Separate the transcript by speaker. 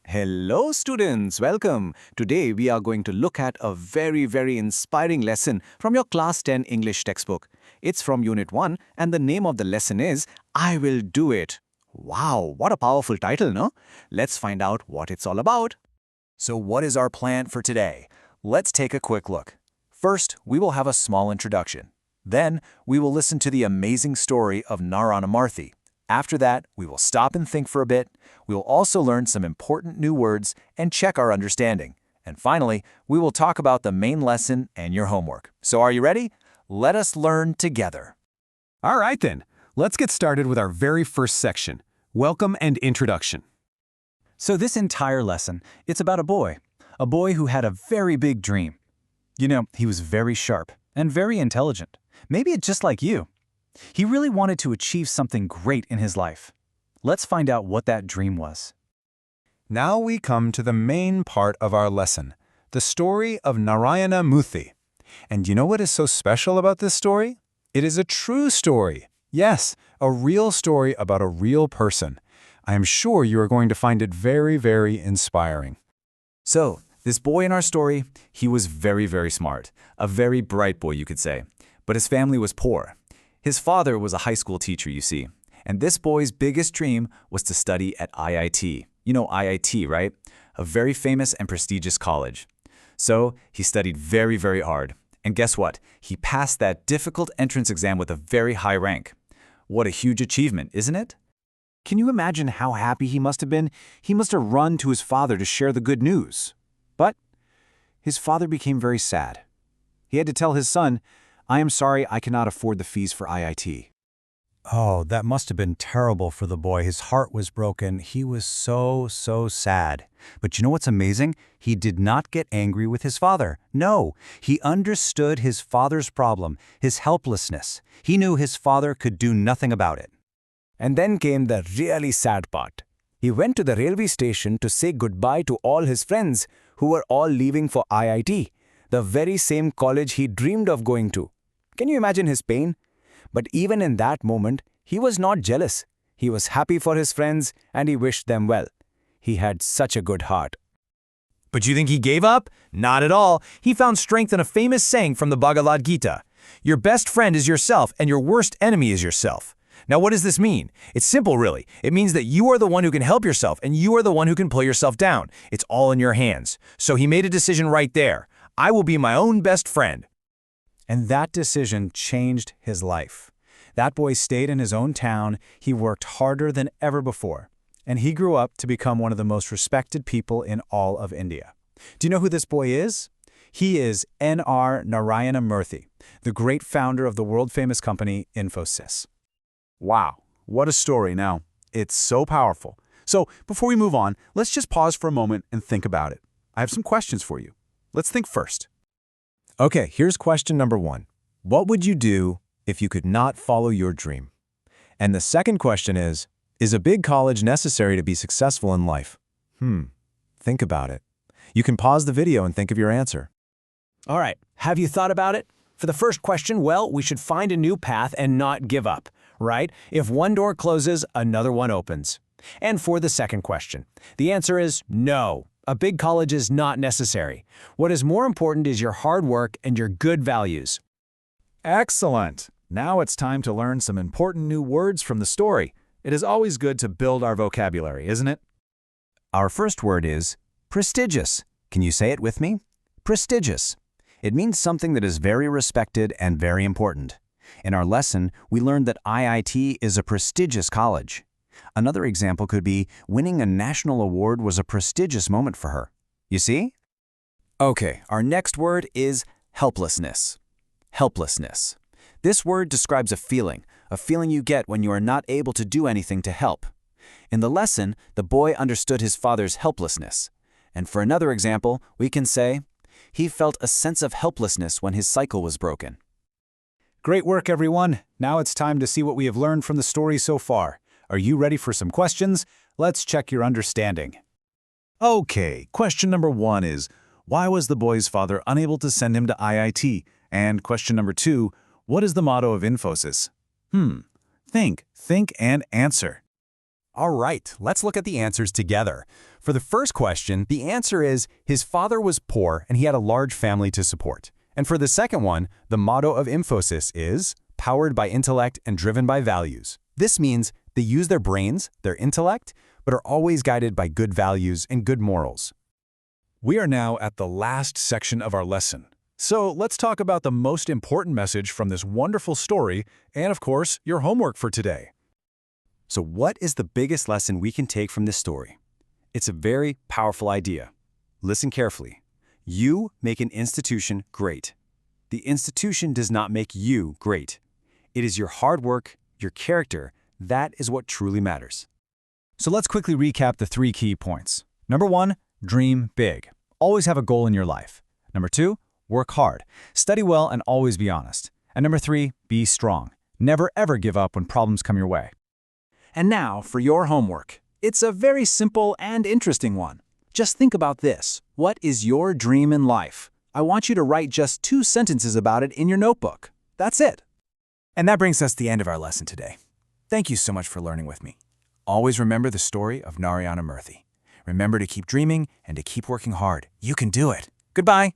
Speaker 1: Hello students, welcome. Today we are going to look at a very inspiring lesson from your class 10 English textbook. It's from unit 1 and the name of the lesson is I Will Do It. Wow, what a powerful title, no? Let's find out what it's all about.
Speaker 2: So what is our plan for today? Let's take a quick look. First, we will have a small introduction. Then, we will listen to the amazing story of Narayana Marthi. After that, we will stop and think for a bit. We will also learn some important new words and check our understanding. And finally, we will talk about the main lesson and your homework. So are you ready? Let us learn together.
Speaker 3: All right then, let's get started with our very first section, Welcome and Introduction.
Speaker 4: So this entire lesson, it's about a boy who had a very big dream. You know, he was very sharp and very intelligent, maybe just like you. He really wanted to achieve something great in his life. Let's find out what that dream was.
Speaker 3: Now we come to the main part of our lesson, the story of Narayana Marthi. And you know what is so special about this story? It is a true story. Yes, a real story about a real person. I am sure you are going to find it very inspiring.
Speaker 2: So, this boy in our story, he was very smart. A very bright boy, you could say. But his family was poor. His father was a high school teacher, you see. And this boy's biggest dream was to study at IIT. You know IIT, right? A very famous and prestigious college. So, he studied very hard. And guess what? He passed that difficult entrance exam with a very high rank. What a huge achievement, isn't it?
Speaker 5: Can you imagine how happy he must have been? He must have run to his father to share the good news. But his father became very sad. He had to tell his son, I am sorry I cannot afford the fees for IIT.
Speaker 6: Oh, that must have been terrible for the boy. His heart was broken. He was so sad. But you know what's amazing? He did not get angry with his father. No, he understood his father's problem, his helplessness. He knew his father could do nothing about it.
Speaker 7: And then came the really sad part. He went to the railway station to say goodbye to all his friends who were all leaving for IIT, the very same college he dreamed of going to. Can you imagine his pain? But even in that moment, he was not jealous. He was happy for his friends and he wished them well. He had such a good heart.
Speaker 2: But you think he gave up? Not at all. He found strength in a famous saying from the Bhagavad Gita. Your best friend is yourself and your worst enemy is yourself. Now what does this mean? It's simple really. It means that you are the one who can help yourself and you are the one who can pull yourself down. It's all in your hands. So he made a decision right there. I will be my own best friend.
Speaker 6: And that decision changed his life. That boy stayed in his own town. He worked harder than ever before. And he grew up to become one of the most respected people in all of India. Do you know who this boy is? He is N.R. Narayana Marthi, the great founder of the world-famous company Infosys.
Speaker 5: Wow, what a story now. It's so powerful. So before we move on, let's just pause for a moment and think about it. I have some questions for you. Let's think first.
Speaker 7: Okay, here's question number 1. What would you do if you could not follow your dream? And the second question is a big college necessary to be successful in life? Think about it. You can pause the video and think of your answer.
Speaker 8: All right, have you thought about it? For the first question, well, we should find a new path and not give up, right? If one door closes, another one opens. And for the second question, the answer is no. A big college is not necessary. What is more important is your hard work and your good values.
Speaker 5: Excellent. Now it's time to learn some important new words from the story. It is always good to build our vocabulary, isn't it?
Speaker 7: Our first word is prestigious. Can you say it with me? Prestigious. It means something that is very respected and very important. In our lesson, we learned that IIT is a prestigious college. Another example could be winning a national award was a prestigious moment for her. You see? Okay, our next word is helplessness. Helplessness. This word describes a feeling you get when you are not able to do anything to help. In the lesson, the boy understood his father's helplessness. And for another example, we can say, he felt a sense of helplessness when his cycle was broken.
Speaker 6: Great work, everyone. Now it's time to see what we have learned from the story so far. Are you ready for some questions? Let's check your understanding.
Speaker 3: Okay, question number 1 is, why was the boy's father unable to send him to IIT? And question number 2, what is the motto of Infosys? Think and answer.
Speaker 6: All right, let's look at the answers together. For the first question, the answer is his father was poor and he had a large family to support. And for the second one, the motto of Infosys is powered by intellect and driven by values. This means they use their brains, their intellect, but are always guided by good values and good morals.
Speaker 4: We are now at the last section of our lesson. So let's talk about the most important message from this wonderful story and, of course, your homework for today.
Speaker 2: So what is the biggest lesson we can take from this story? It's a very powerful idea. Listen carefully. You make an institution great. The institution does not make you great. It is your hard work, your character, that is what truly matters.
Speaker 6: So let's quickly recap the 3 key points. Number 1, dream big. Always have a goal in your life. Number 2, work hard. Study well and always be honest. And number 3, be strong. Never ever give up when problems come your way.
Speaker 5: And now for your homework. It's a very simple and interesting one. Just think about this. What is your dream in life? I want you to write just 2 sentences about it in your notebook. That's it.
Speaker 6: And that brings us to the end of our lesson today. Thank you so much for learning with me. Always remember the story of Narayana Murthy. Remember to keep dreaming and to keep working hard. You can do it. Goodbye.